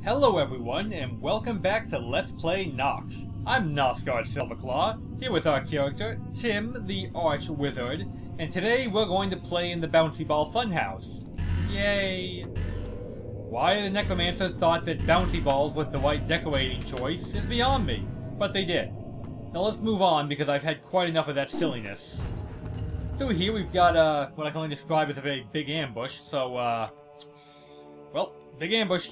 Hello everyone, and welcome back to Let's Play Nox. I'm Nosgard Silverclaw, here with our character, Tim, the Arch Wizard, and today we're going to play in the Bouncy Ball Funhouse. Yay! Why the Necromancer thought that Bouncy Balls was the right decorating choice is beyond me, but they did. Now let's move on, because I've had quite enough of that silliness. Through here we've got, what I can only describe as a very big ambush, so, well, big ambush.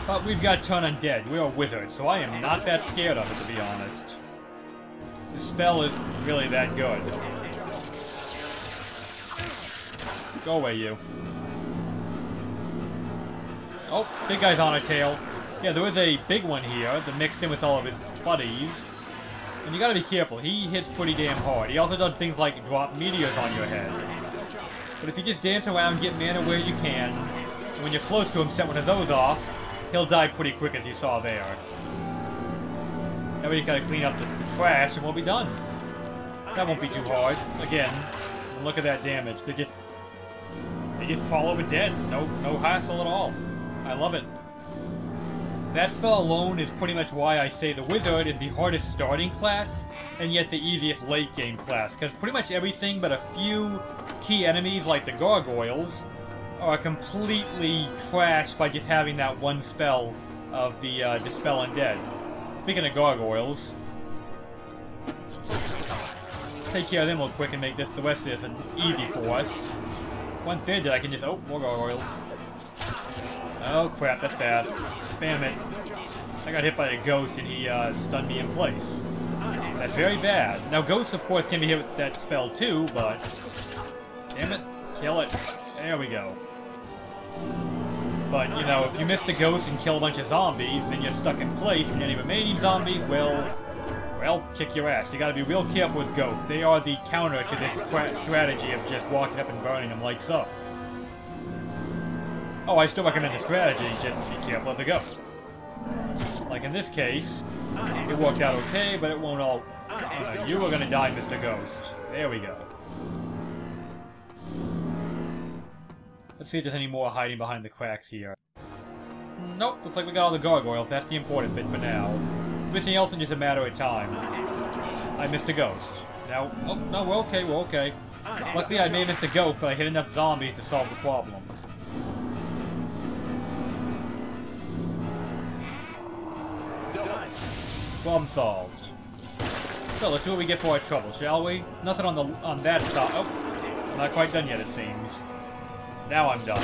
But we've got turn undead. We're a wizard, so I am not that scared of it, to be honest. The spell is really that good. Go away, you. Oh, big guy's on a tail. Yeah, there is a big one here that mixed in with all of his buddies. And you gotta be careful. He hits pretty damn hard. He also does things like drop meteors on your head. But if you just dance around, get mana where you can, when you're close to him, set one of those off, he'll die pretty quick, as you saw there. Now we just gotta clean up the trash and we'll be done. That won't be too hard. Again, look at that damage. They just fall over dead. No hassle at all. I love it. That spell alone is pretty much why I say the wizard is the hardest starting class, and yet the easiest late game class, because pretty much everything but a few key enemies like the gargoyles are completely trashed by just having that one spell of the Dispel Undead. Speaking of gargoyles, take care of them real quick and make the rest of this easy for us. Once they're dead, I can just... oh, more gargoyles. Oh crap, that's bad. Spam it. I got hit by a ghost and he stunned me in place. That's very bad. Now ghosts, of course, can be hit with that spell too, but... damn it. Kill it. There we go. But, you know, if you miss the ghost and kill a bunch of zombies, then you're stuck in place, and any remaining zombies will, well, kick your ass. You gotta be real careful with ghosts. They are the counter to this strategy of just walking up and burning them like so. Oh, I still recommend the strategy, just be careful of the ghost. Like in this case, it worked out okay, but it won't all... you are gonna die, Mr. Ghost. There we go. Let's see if there's any more hiding behind the cracks here. Nope, looks like we got all the gargoyles. That's the important bit for now. Everything else is just a matter of time. I missed a ghost. Now, oh, no, we're okay, we're okay. Luckily I may have missed a ghost, but I hit enough zombies to solve the problem. Problem solved. So, let's see what we get for our trouble, shall we? Nothing on that side. Oh, I'm not quite done yet, it seems. Now I'm done.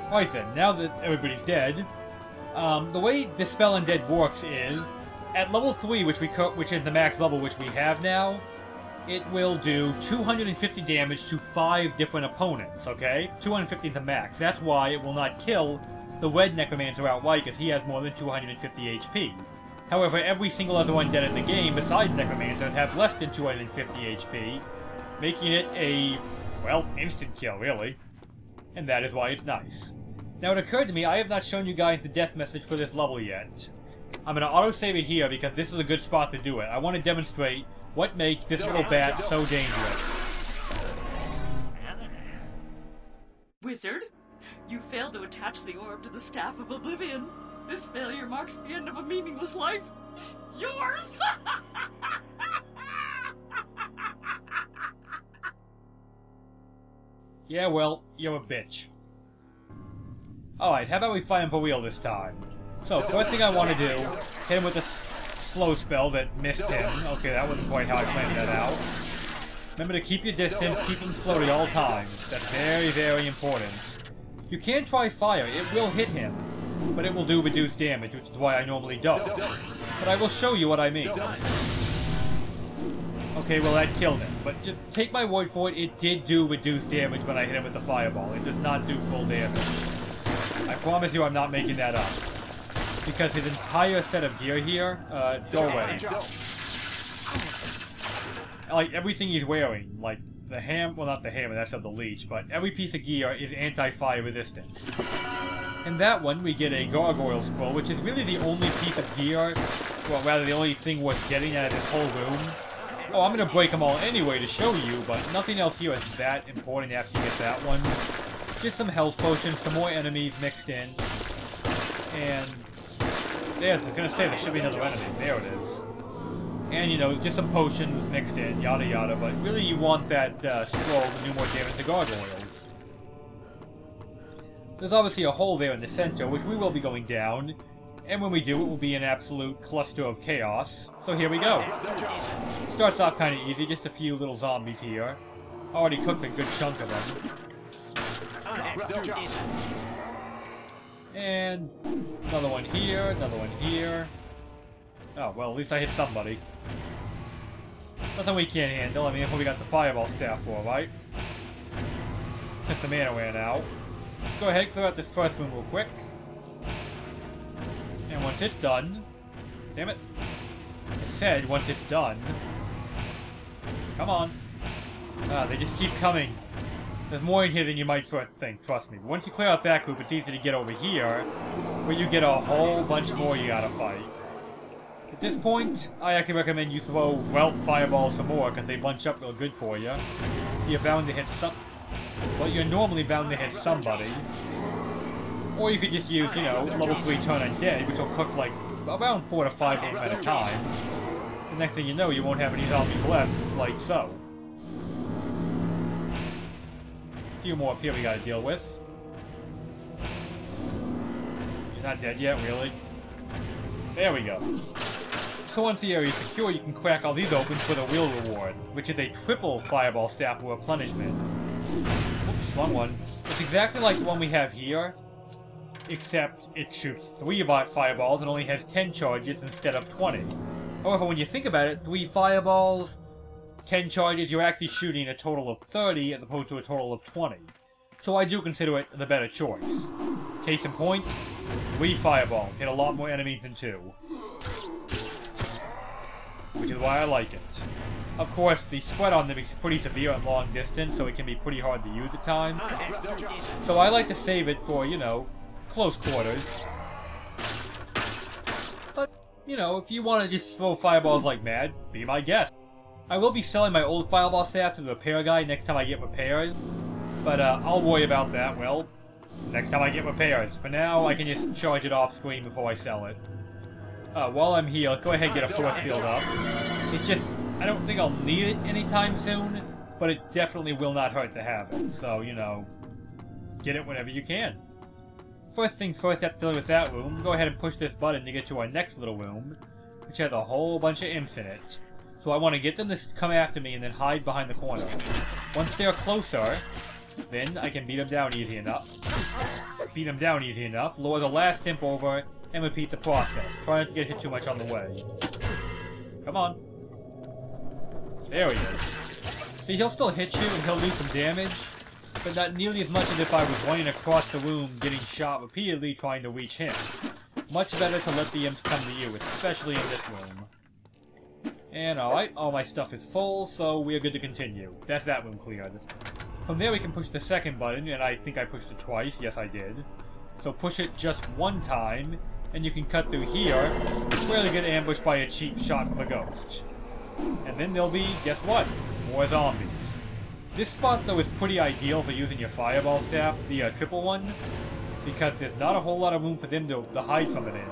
Right then, now that everybody's dead, the way Dispel Undead works is, at level 3, which is the max level which we have now, it will do 250 damage to 5 different opponents, okay? 250 is the max. That's why it will not kill the red Necromancer outright, because he has more than 250 HP. However, every single other undead in the game, besides Necromancers, have less than 250 HP, making it a, well, instant kill, really. And that is why it's nice. Now, it occurred to me, I have not shown you guys the death message for this level yet. I'm going to autosave it here, because this is a good spot to do it. I want to demonstrate what makes this little bat so dangerous. Wizard, you failed to attach the orb to the Staff of Oblivion. This failure marks the end of a meaningless life. Yours! Yeah, well, you're a bitch. Alright, how about we fight him for real this time? So, first thing I want to do, hit him with a slow spell that missed him. Okay, that wasn't quite how I planned that out. Remember to keep your distance, keep him slow at all times. That's very, very important. You can try fire, it will hit him, but it will do reduced damage, which is why I normally don't. But I will show you what I mean. Okay, well that killed him, but just take my word for it, it did do reduced damage when I hit him with the fireball. It does not do full damage. I promise you I'm not making that up. Because his entire set of gear here, go away. Like, everything he's wearing, like the well not the hammer, that's of the leech, but every piece of gear is anti-fire resistance. In that one, we get a gargoyle scroll, which is really the only piece of gear, well rather the only thing worth getting out of this whole room. Oh, I'm gonna break them all anyway to show you, but nothing else here is that important after you get that one. just some health potions, some more enemies mixed in. And yeah, I was gonna say there should be another enemy. There it is. And you know, just some potions mixed in, yada yada. But really, you want that scroll to do more damage to gargoyles. There's obviously a hole there in the center, which we will be going down. And when we do, it will be an absolute cluster of chaos. So here we go. Starts off kind of easy, just a few little zombies here. Already cooked a good chunk of them. And another one here, another one here. Oh, well, at least I hit somebody. Nothing we can't handle. I mean, that's what we got the fireball staff for, right? Hit the mana ran out. Go ahead, clear out this first room real quick. And once it's done... Damn it. I said once it's done... Come on. Ah, they just keep coming. There's more in here than you might think, trust me. But once you clear out that group, it's easy to get over here, where you get a whole bunch more you gotta fight. At this point, I actually recommend you throw Whelp Fireballs some more, because they bunch up real good for you. You're bound to hit well, you're normally bound to hit somebody. Or you could just use, you know, level 3 turn Undead, which will cook like around 4 to 5 of them at a time. The next thing you know, you won't have any zombies left, like so. A few more up here we gotta deal with. You're not dead yet, really? There we go. So once the area is secure, you can crack all these open for the real reward, which is a triple fireball staff for replenishment. Oops, wrong one. It's exactly like the one we have here, except it shoots 3 fireballs and only has 10 charges instead of 20. However, when you think about it, 3 fireballs, 10 charges, you're actually shooting a total of 30 as opposed to a total of 20. So I do consider it the better choice. Case in point, 3 fireballs hit a lot more enemies than 2. Which is why I like it. Of course, the spread on them is pretty severe at long distance, so it can be pretty hard to use at times. So I like to save it for, you know, close quarters. But, you know, if you want to just throw fireballs like mad, be my guest. I will be selling my old fireball staff to the repair guy next time I get repairs. But I'll worry about that, well, next time I get repairs. For now, I can just charge it off screen before I sell it. While I'm here, go ahead and get a force field up. It just, I don't think I'll need it anytime soon, but it definitely will not hurt to have it. So, you know, get it whenever you can. First things first, after dealing with that room, go ahead and push this button to get to our next little room, which has a whole bunch of imps in it. So I want to get them to come after me and then hide behind the corner. Once they're closer, then I can beat them down easy enough. Lower the last imp over, and repeat the process. Try not to get hit too much on the way. Come on. There he is. See, he'll still hit you and he'll do some damage, but not nearly as much as if I was running across the room getting shot repeatedly trying to reach him. Much better to let the imps come to you, especially in this room. And alright, all my stuff is full, so we are good to continue. That's that room cleared. From there we can push the second button, and I think I pushed it twice. Yes, I did. So push it just one time, and you can cut through here, where they get ambushed by a cheap shot from a ghost. And then there'll be, guess what? More zombies. This spot, though, is pretty ideal for using your fireball staff, the triple one, because there's not a whole lot of room for them to hide from it in.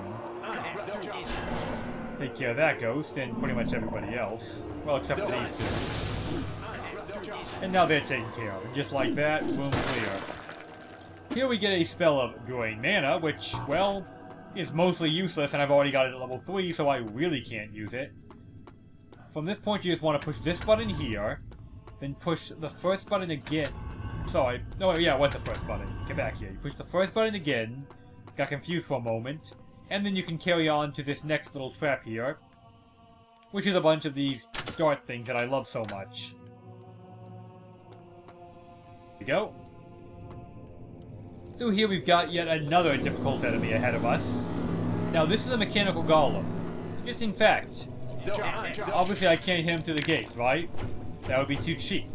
Take care of that ghost, and pretty much everybody else. Well, except for these two. And now they're taken care of, and just like that, room clear. Here we get a spell of Drain Mana, which, well, is mostly useless, and I've already got it at level 3, so I really can't use it. From this point, you just want to push this button here, then push the first button again. Sorry, no, yeah, what's the first button? Get back here. You push the first button again, got confused for a moment, and then you can carry on to this next little trap here, which is a bunch of these dart things that I love so much. Here we go. Through here we've got yet another difficult enemy ahead of us. Now this is a mechanical golem. Just in fact. Obviously I can't hit him through the gates, right? That would be too cheap.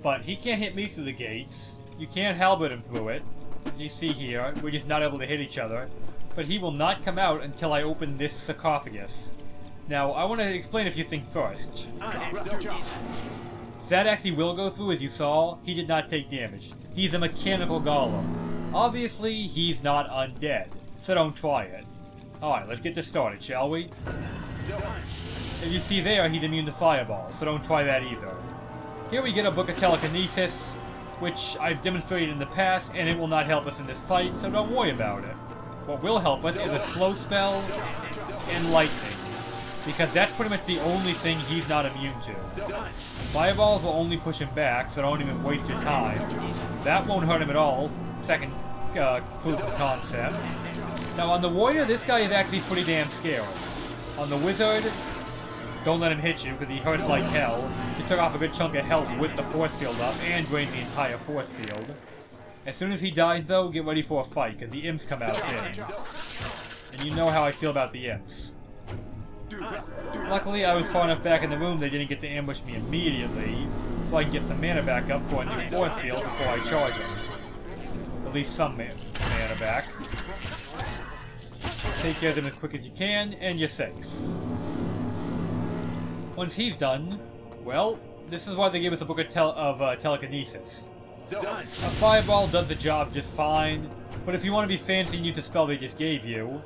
But he can't hit me through the gates. You can't halberd him through it. As you see here, we're just not able to hit each other. But he will not come out until I open this sarcophagus. Now, I want to explain a few things first. If that actually will go through, as you saw, he did not take damage. He's a mechanical golem. Obviously, he's not undead, so don't try it. Alright, let's get this started, shall we? As you see there, he's immune to fireballs, so don't try that either. Here we get a book of Telekinesis, which I've demonstrated in the past, and it will not help us in this fight, so don't worry about it. What will help us is a slow spell and lightning, because that's pretty much the only thing he's not immune to. Fireballs will only push him back, so don't even waste your time. That won't hurt him at all. Second proof of concept. Now on the warrior, this guy is actually pretty damn scary. On the wizard, don't let him hit you, because he hurts like hell. He took off a good chunk of health with the force field up, and drained the entire force field. As soon as he died, though, get ready for a fight, because the imps come out big. And you know how I feel about the imps. Luckily, I was far enough back in the room they didn't get to ambush me immediately, so I can get some mana back up for a new force field before I charge him. At least some mana back. Take care of them as quick as you can, and you're safe. Once he's done, well, this is why they gave us a book of Telekinesis. A fireball does the job just fine, but if you want to be fancy and use the spell they just gave you,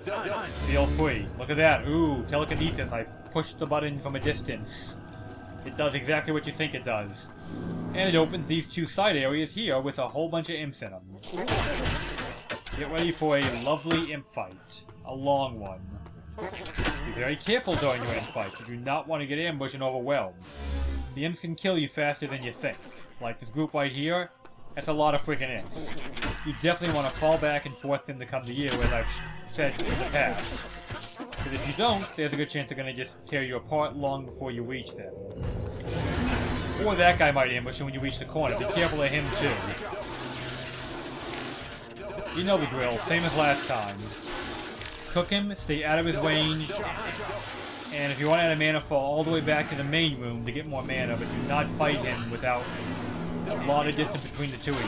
feel free. Look at that. Ooh, Telekinesis. I pushed the button from a distance. It does exactly what you think it does. And it opens these two side areas here with a whole bunch of imps in them. Get ready for a lovely imp fight. A long one. Be very careful during your imp fight. You do not want to get ambushed and overwhelmed. The imps can kill you faster than you think. Like this group right here, that's a lot of freaking imps. You definitely want to fall back and force them to come to you, as I've said in the past. Because if you don't, there's a good chance they're going to just tear you apart long before you reach them. Or that guy might ambush you when you reach the corner. Be careful of him too. You know the drill, same as last time. Cook him, stay out of his range, and if you run out of mana, fall all the way back to the main room to get more mana, but do not fight him without a lot of distance between the two of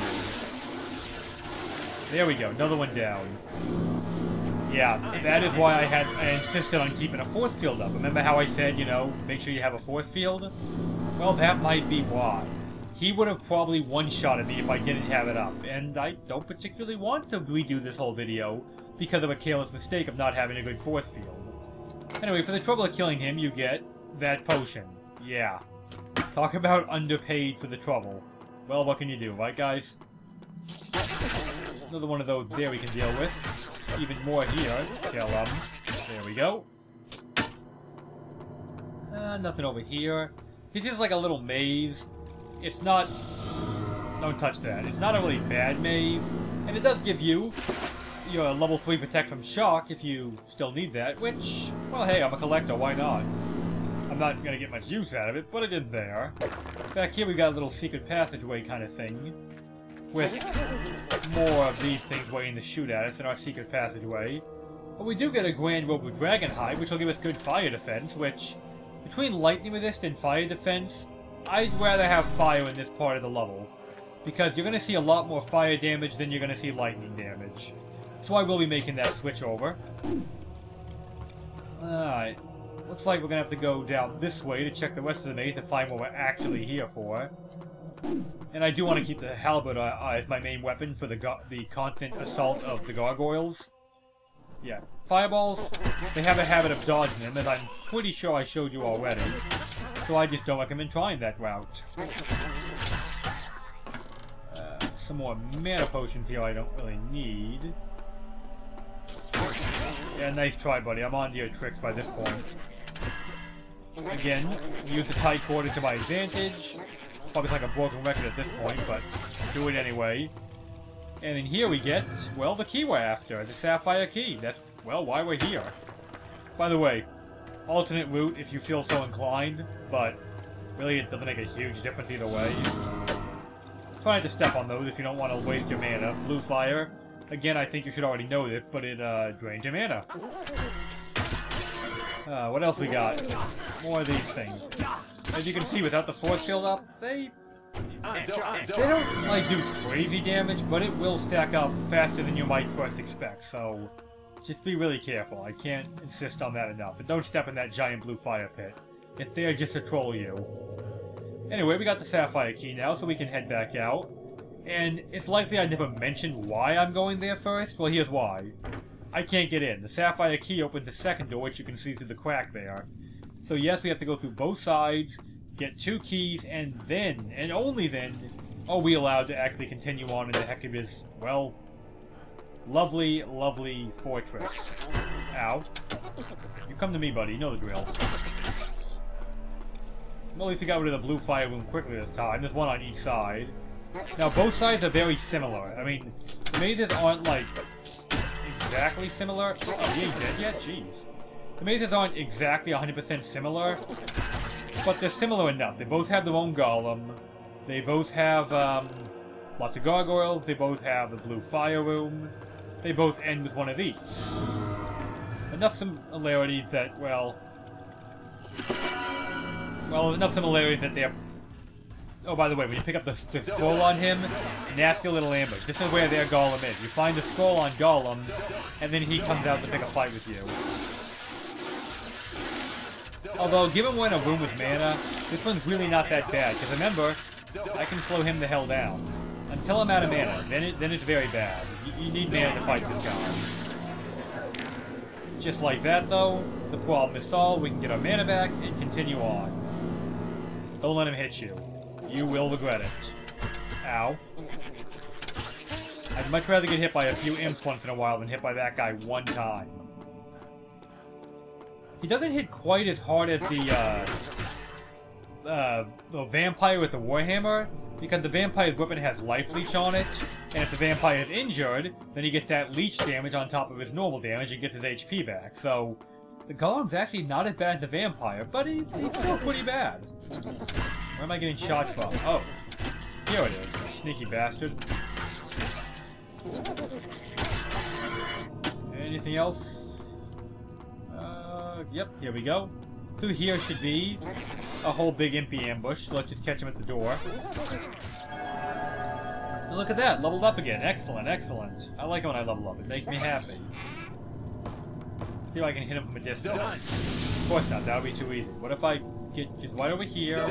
you. There we go, another one down. Yeah, that is why I insisted on keeping a force field up. Remember how I said, you know, make sure you have a force field? Well, that might be why. He would have probably one-shotted me if I didn't have it up, and I don't particularly want to redo this whole video because of a careless mistake of not having a good force field. Anyway, for the trouble of killing him, you get that potion. Yeah. Talk about underpaid for the trouble. Well, what can you do, right guys? Another one of those there we can deal with. Even more here. Kill them. There we go. Nothing over here. This is like a little maze. It's not... Don't touch that. It's not a really bad maze. And it does give you your level 3 protect from shock if you still need that, which, well hey, I'm a collector, why not? I'm not going to get much use out of it, but it is there. Back here we got a little secret passageway kind of thing, with more of these things waiting to shoot at us in our secret passageway. But we do get a grand robe of dragon hide, which will give us good fire defense, which, between lightning resist and fire defense, I'd rather have fire in this part of the level, because you're going to see a lot more fire damage than you're going to see lightning damage. So I will be making that switch over. Alright. Looks like we're going to have to go down this way to check the rest of the maze to find what we're actually here for. And I do want to keep the halberd as my main weapon for the constant assault of the gargoyles. Yeah. Fireballs, they have a habit of dodging them, as I'm pretty sure I showed you already. So I just don't recommend trying that route. Some more mana potions here I don't really need. Yeah, nice try, buddy. I'm on to your tricks by this point. Again, use the tight quarter to my advantage. Probably like a broken record at this point, but do it anyway. And then here we get, well, the key we're after, the Sapphire Key. That's, well, why we're here. By the way, alternate route if you feel so inclined, but really it doesn't make a huge difference either way. Try not to step on those if you don't want to waste your mana. Blue fire. Again, I think you should already know this, but it drains your mana. What else we got? More of these things. As you can see, without the force field up, they don't, like, do crazy damage, but it will stack up faster than you might first expect, so just be really careful. I can't insist on that enough. And don't step in that giant blue fire pit. It's there just to troll you. Anyway, we got the Sapphire Key now, so we can head back out. And it's likely I never mentioned why I'm going there first. Well, here's why. I can't get in. The Sapphire Key opens the second door, which you can see through the crack there. So yes, we have to go through both sides, get 2 keys, and then, and only then, are we allowed to actually continue on in the heck of his, well, lovely, lovely fortress. Ow. You come to me, buddy. You know the drill. Well, at least we got rid of the blue fire room quickly this time. There's one on each side. Now, both sides are very similar. I mean, the mazes aren't, like, exactly similar. Oh, he ain't dead yet? Jeez. The mazes aren't exactly 100% similar, but they're similar enough. They both have their own golem. They both have, lots of gargoyles. They both have the blue fire room. They both end with one of these. Enough similarities that, well, enough similarities that they're... Oh, by the way, when you pick up the scroll on him, nasty little ambush. This is where their golem is. You find the scroll on Golem, and then he comes out to pick a fight with you. Although, given we're in a room with mana, this one's really not that bad, because remember, I can slow him the hell down. Until I'm out of mana, then it's very bad. You need mana to fight this guy. Just like that, though, the problem is solved. We can get our mana back and continue on. Don't let him hit you. You will regret it. Ow. I'd much rather get hit by a few imps once in a while than hit by that guy one time. He doesn't hit quite as hard as the vampire with the warhammer, because the vampire's weapon has life leech on it, and if the vampire is injured, then he gets that leech damage on top of his normal damage and gets his HP back. So, the golem's actually not as bad as the vampire, but he's still pretty bad. Where am I getting shot from? Oh, here it is, sneaky bastard. Anything else? Yep, here we go. Through here should be a whole big impy ambush, so let's just catch him at the door. And look at that, leveled up again. Excellent, excellent. I like it when I level up, it makes me happy. See if I can hit him from a distance. Of course not, that would be too easy. What if I get just right over here?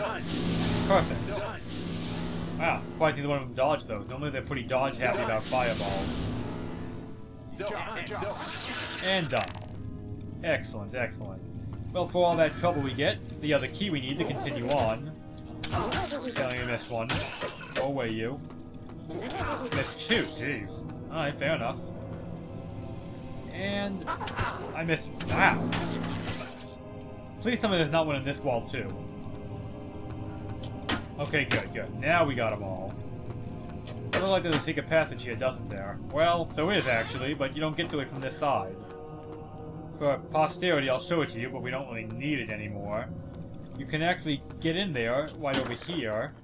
Perfect. Wow, surprised neither one of them dodged those. Normally they're pretty dodge happy about fireballs. And done. Excellent, excellent. Well, for all that trouble we get, the other key we need to continue on. Telling you missed one. Go away, you. Missed 2, jeez. Alright, fair enough. And... I missed... Wow! Please tell me there's not one in this wall, too. Okay, good, good. Now we got them all. It looks like there's a secret passage here, doesn't there? Well, there is, actually, but you don't get to it from this side. For posterity, I'll show it to you, but we don't really need it anymore. You can actually get in there, right over here,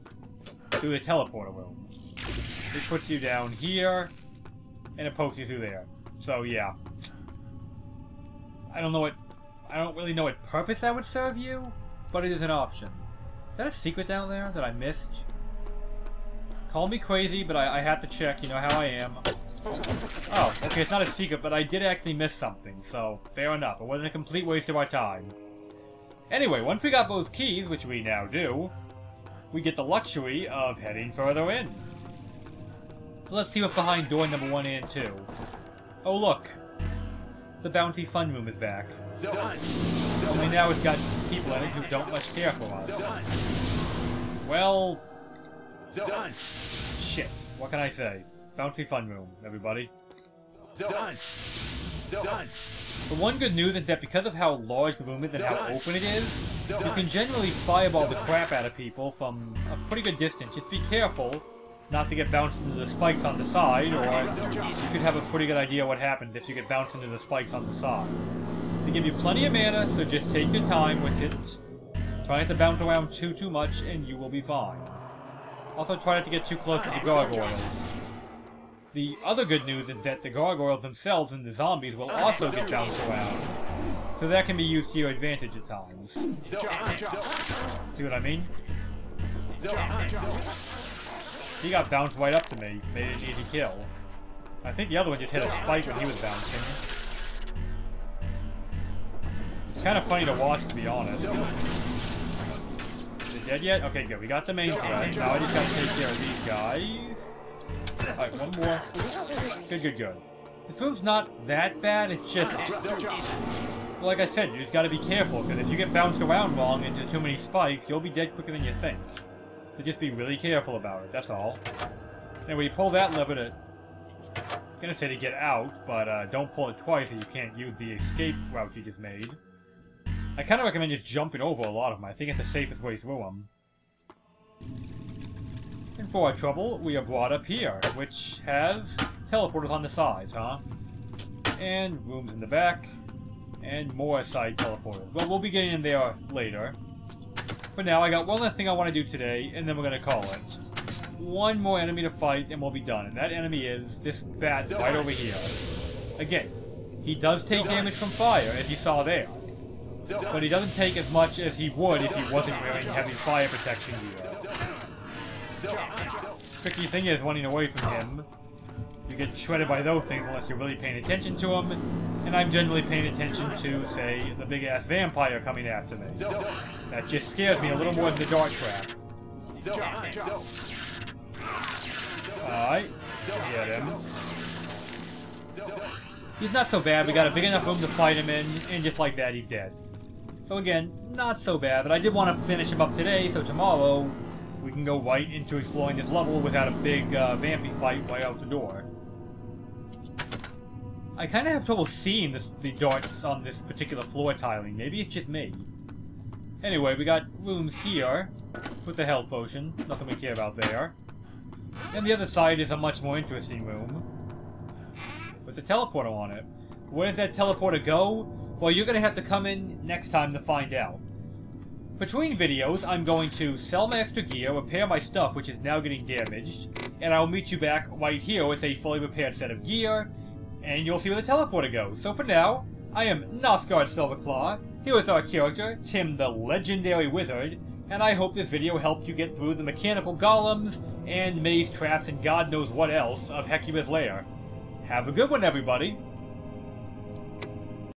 through the teleporter room. It puts you down here, and it pokes you through there. So, yeah. I don't really know what purpose that would serve you, but it is an option. Is that a secret down there that I missed? Call me crazy, but I have to check, you know how I am. Oh, okay, it's not a secret, but I did actually miss something, so fair enough. It wasn't a complete waste of our time. Anyway, once we got those keys, which we now do, we get the luxury of heading further in. So let's see what's behind door number 1 and 2. Oh look! The Bouncy Fun Room is back. Only now it's got people in it who don't much care for us. Well... Shit, what can I say? Bouncy Fun Room, everybody. Done. The one good news is that because of how large the room is and how open it is, you can generally fireball the crap out of people from a pretty good distance. Just be careful not to get bounced into the spikes on the side, or you could have a pretty good idea what happens if you get bounced into the spikes on the side. They give you plenty of mana, so just take your time with it. Try not to bounce around too much, and you will be fine. Also, try not to get too close to the gargoyles. The other good news is that the gargoyles themselves and the zombies will also get bounced around, so that can be used to your advantage at times. See what I mean? He got bounced right up to me, made it an easy kill. I think the other one just hit a spike when he was bouncing. It's kind of funny to watch, to be honest. Is it dead yet? Okay, good. We got the main threat. Now I just gotta take care of these guys. Alright, one more. Good, good, good. This room's not that bad, it's just... Well, like I said, you just gotta be careful, because if you get bounced around wrong into too many spikes, you'll be dead quicker than you think. So just be really careful about it, that's all. Anyway, you pull that lever to... I'm gonna say to get out, but don't pull it twice or you can't use the escape route you just made. I kind of recommend just jumping over a lot of them. I think it's the safest way through them. And for our trouble, we are brought up here, which has teleporters on the sides, huh? And rooms in the back, and more side teleporters. Well, we'll be getting in there later. For now, I got one last thing I want to do today, and then we're going to call it. One more enemy to fight, and we'll be done. And that enemy is this bat right over here. Again, he does take damage from fire, as you saw there. But he doesn't take as much as he would if he wasn't wearing heavy fire protection gear. Tricky thing is running away from him. You get shredded by those things unless you're really paying attention to him. And I'm generally paying attention to, say, the big-ass vampire coming after me. That just scares me a little more than the dart trap. Alright, get him. He's not so bad, we got a big enough room to fight him in, and just like that, he's dead. So again, not so bad, but I did want to finish him up today, so tomorrow we can go right into exploring this level without a big vampy fight right out the door. I kind of have trouble seeing the darts on this particular floor tiling. Maybe it's just me. Anyway, we got rooms here with the health potion. Nothing we care about there. And the other side is a much more interesting room with the teleporter on it. Where did that teleporter go? Well, you're going to have to come in next time to find out. Between videos, I'm going to sell my extra gear, repair my stuff, which is now getting damaged, and I'll meet you back right here with a fully repaired set of gear, and you'll see where the teleporter goes. So for now, I am Nosgard Silverclaw, here with our character, Tim the Legendary Wizard, and I hope this video helped you get through the mechanical golems, and maze traps, and God knows what else of Hecuba's lair. Have a good one, everybody!